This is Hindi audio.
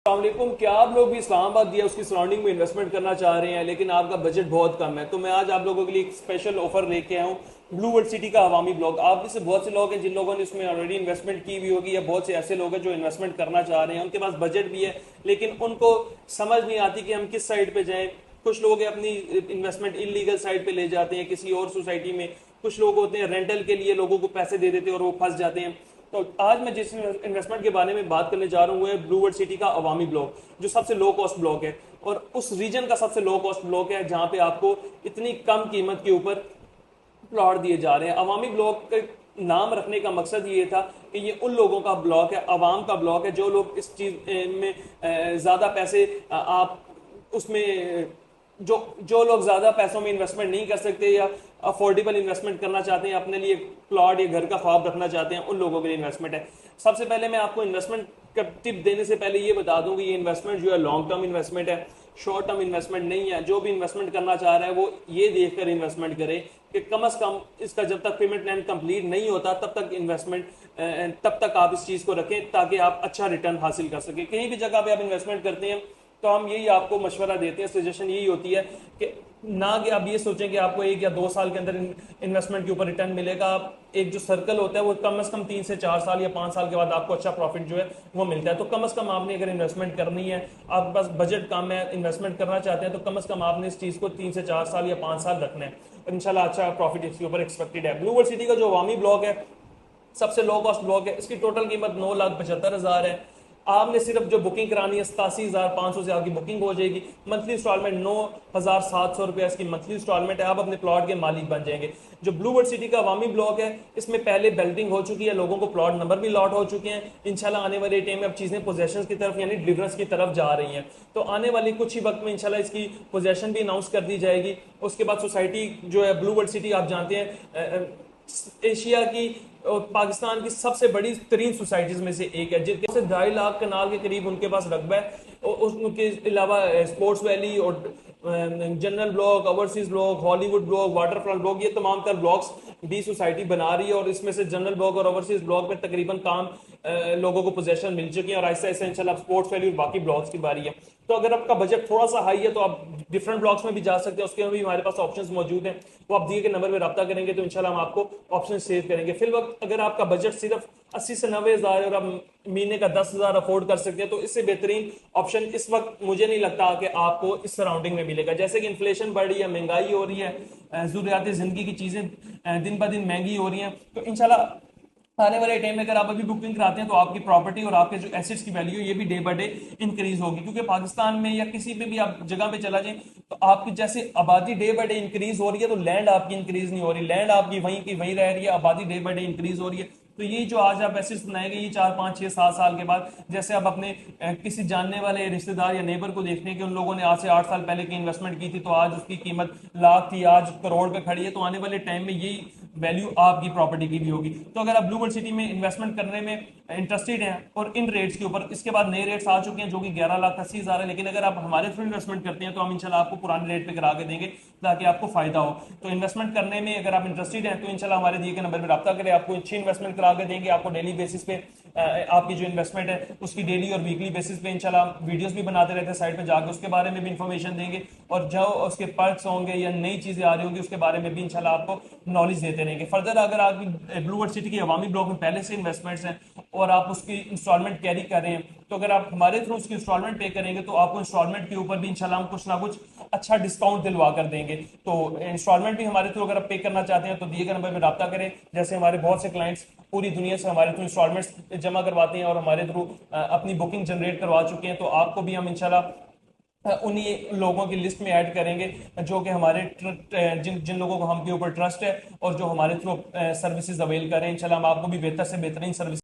अस्सलामुअलैकुम। क्या आप लोग भी इस्लामाबाद या उसकी सराउंडिंग में इन्वेस्टमेंट करना चाह रहे हैं लेकिन आपका बजट बहुत कम है? तो मैं आज आप लोगों के लिए एक स्पेशल ऑफर लेके आया हूँ, ब्लू वर्ल्ड सिटी का अवामी ब्लॉक। आप में से बहुत से लोग हैं जिन लोगों ने इसमें ऑलरेडी इन्वेस्टमेंट की हुई होगी, या बहुत से ऐसे लोग हैं जो इन्वेस्टमेंट करना चाह रहे हैं, उनके पास बजट भी है लेकिन उनको समझ नहीं आती कि हम किस साइड पे जाएं। कुछ लोग अपनी इन्वेस्टमेंट इलीगल साइड पे ले जाते हैं किसी और सोसाइटी में। कुछ लोग होते हैं रेंटल के लिए लोगों को पैसे दे देते हैं और वो फंस जाते हैं। तो आज मैं जिस इन्वेस्टमेंट के बारे में बात करने जा रहा हूँ वो है ब्लू वर्ल्ड सिटी का अवामी ब्लॉक, जो सबसे लो कॉस्ट ब्लॉक है और उस रीजन का सबसे लो कॉस्ट ब्लॉक है जहां पे आपको इतनी कम कीमत के ऊपर प्लॉट दिए जा रहे हैं। अवामी ब्लॉक का नाम रखने का मकसद ये था कि ये उन लोगों का ब्लॉक है, अवाम का ब्लॉक है, जो लोग इस चीज में ज्यादा पैसे आप उसमें जो जो लोग ज्यादा पैसों में इन्वेस्टमेंट नहीं कर सकते या अफोर्डेबल इन्वेस्टमेंट करना चाहते हैं, अपने लिए प्लॉट या घर का ख्वाब रखना चाहते हैं, उन लोगों के लिए इन्वेस्टमेंट है। सबसे पहले मैं आपको इन्वेस्टमेंट का टिप देने से पहले ये बता दूं कि ये इन्वेस्टमेंट जो है लॉन्ग टर्म इन्वेस्टमेंट है, शॉर्ट टर्म इन्वेस्टमेंट नहीं है। जो भी इन्वेस्टमेंट करना चाह रहा है वो ये देखकर इन्वेस्टमेंट करे कि कम से कम इसका जब तक पेमेंट प्लान कंप्लीट नहीं होता तब तक इन्वेस्टमेंट, तब तक आप इस चीज को रखें ताकि आप अच्छा रिटर्न हासिल कर सकें। कहीं भी जगह पे आप इन्वेस्टमेंट करते हैं तो हम यही आपको मशवरा देते हैं, सजेशन यही होती है कि ना कि आप ये सोचें कि आपको 1 या 2 साल के अंदर इन्वेस्टमेंट के ऊपर रिटर्न मिलेगा। आप एक जो सर्कल होता है वो कम से कम 3 से 4 साल या 5 साल के बाद आपको अच्छा प्रॉफिट जो है वो मिलता है। तो कम से कम आपने अगर इन्वेस्टमेंट करनी है, आपके पास बजट कम है, इन्वेस्टमेंट करना चाहते हैं, तो कम से कम आपने इस चीज को 3 से 4 साल या 5 साल रखना है और इंशाल्लाह अच्छा प्रॉफिट इसके ऊपर एक्सपेक्टेड है। ब्लू वर्ल्ड सिटी का जो अवामी ब्लॉक है सबसे लो कॉस्ट ब्लॉक है, इसकी टोटल कीमत 9,75,000 है। आपने सिर्फ जो बुकिंग करानी है 87,500 से आपकी बुकिंग हो जाएगी। मंथली इंस्टॉलमेंट 9,700 रुपया इसकी मंथली इंस्टॉलमेंट है। आप अपने प्लॉट के मालिक बन जाएंगे। जो ब्लू वर्ल्ड सिटी का अवामी ब्लॉक है इसमें पहले बिल्डिंग हो चुकी है, लोगों को प्लॉट नंबर भी लॉट हो चुके हैं। इंशाल्लाह आने वाले टाइम में अब चीजें पोजेशन की तरफ यानी डिलीवरेंस की तरफ जा रही हैं। तो आने वाली कुछ ही वक्त में इंशाल्लाह इसकी पोजेशन भी अनाउंस कर दी जाएगी। उसके बाद सोसाइटी जो है ब्लू वर्ल्ड सिटी, आप जानते हैं एशिया की और पाकिस्तान की सबसे बड़ी तरीन सोसाइटीज में से एक है, जिनके से 2.5 लाख कनाल के करीब उनके पास रकबा है। और उसके अलावा स्पोर्ट्स वैली और general block, overseas block, Hollywood block, waterfront block, ये तमाम तर ब्लॉक्स भी सोसाइटी बना रही है और इसमें से जनरल ब्लॉक और ओवरसीज ब्लॉक में तकरीबन काम लोगों को पोजेशन मिल चुकी है और ऐसा ऐसा इंशाल्लाह स्पोर्ट्स वैली और बाकी ब्लॉक्स की बारी है। तो अगर आपका बजट थोड़ा सा हाई है तो आप डिफरेंट ब्लॉक्स में भी जा सकते हैं, उसके में भी हमारे पास ऑप्शंस मौजूद हैं। वो आप दिए के नंबर में रब्ता करेंगे तो इंशाल्लाह हम आपको ऑप्शन सेव करेंगे। फिर वक्त अगर आपका बजट सिर्फ 80 से 90 हज़ार और आप महीने का 10,000 अफोर्ड कर सकते हैं तो इससे बेहतरीन ऑप्शन इस वक्त मुझे नहीं लगता कि आपको इस सराउंडिंग में मिलेगा। जैसे कि इन्फ्लेशन बढ़ रही है, महंगाई हो रही है, जरूरियात जिंदगी की चीजें दिन ब दिन महंगी हो रही हैं, तो इंशाल्लाह आने वाले टाइम में अगर आप अभी बुकिंग कराते हैं तो आपकी प्रॉपर्टी और आपके जो एसेट्स की वैल्यू ये भी डे बाय डे इंक्रीज होगी। क्योंकि पाकिस्तान में या किसी पे भी आप जगह पे चला जाए तो आपकी जैसे आबादी डे बाय डे इंक्रीज हो रही है तो लैंड आपकी इंक्रीज नहीं हो रही, लैंड आपकी वहीं की वहीं रह रही है, आबादी डे बाय डे इंक्रीज हो रही है। तो ये जो आज आप एसेट्स बनाएंगे ये 4, 5, 6, 7 साल के बाद, जैसे आप अपने किसी जानने वाले रिश्तेदार या नेबर को देखने के उन लोगों ने आज से 8 साल पहले की इन्वेस्टमेंट की थी तो आज उसकी कीमत लाख थी, आज करोड़ पे खड़ी है। तो आने वाले टाइम में यही वैल्यू आपकी प्रॉपर्टी की भी होगी। तो अगर आप ब्लू वर्ल्ड सिटी में इन्वेस्टमेंट करने में इंटरेस्टेड हैं और इन रेट्स के ऊपर, इसके बाद नए रेट्स आ चुके हैं जो कि 11,80,000 है, लेकिन अगर आप हमारे थ्रू इन्वेस्टमेंट करते हैं तो हम इंशाल्लाह आपको पुराने रेट पे करा के देंगे ताकि आपको फायदा हो। तो इन्वेस्टमेंट करने में अगर आप इंटरेस्टेड हैं तो इंशाल्लाह हमारे दिए के नंबर पर रब्ता करें, आपको अच्छी इन्वेस्टमेंट करा के देंगे। आपको डेली बेसिस पे आपकी जो इन्वेस्टमेंट है उसकी डेली और वीकली बेसिस पे इंशाल्लाह वीडियोस भी बनाते रहते हैं, साइट पे जाकर उसके बारे में भी इंफॉर्मेशन देंगे और जो उसके पर्क्स होंगे या नई चीजें आ रही होंगी उसके बारे में भी इंशाल्लाह आपको नॉलेज देते रहेंगे। फर्दर अगर आपकी ब्लू वर्ल्ड सिटी की अवामी ब्लॉक में पहले से इन्वेस्टमेंट्स हैं और आप उसकी इंस्टॉलमेंट कैरी कर रहे हैं तो अगर आप हमारे थ्रू उसकी इंस्टॉलमेंट पे करेंगे तो आपको इंस्टॉलमेंट के ऊपर भी इंशाल्लाह हम कुछ ना कुछ अच्छा डिस्काउंट दिलवा कर देंगे। तो इंस्टॉलमेंट भी हमारे थ्रू अगर आप पे करना चाहते हैं तो दिए गए नंबर पर रब्ता करें। जैसे हमारे बहुत से क्लाइंट्स पूरी दुनिया से हमारे थ्रू इंस्टॉलमेंट्स जमा करवाते हैं और हमारे थ्रू अपनी बुकिंग जनरेट करवा चुके हैं, तो आपको भी हम इंशाल्लाह उन्हीं लोगों की लिस्ट में ऐड करेंगे जो कि हमारे जिन जिन लोगों को हम के ऊपर ट्रस्ट है और जो हमारे थ्रू सर्विसेज अवेल करें। इंशाल्लाह हम आपको भी बेहतर से बेहतरीन सर्विस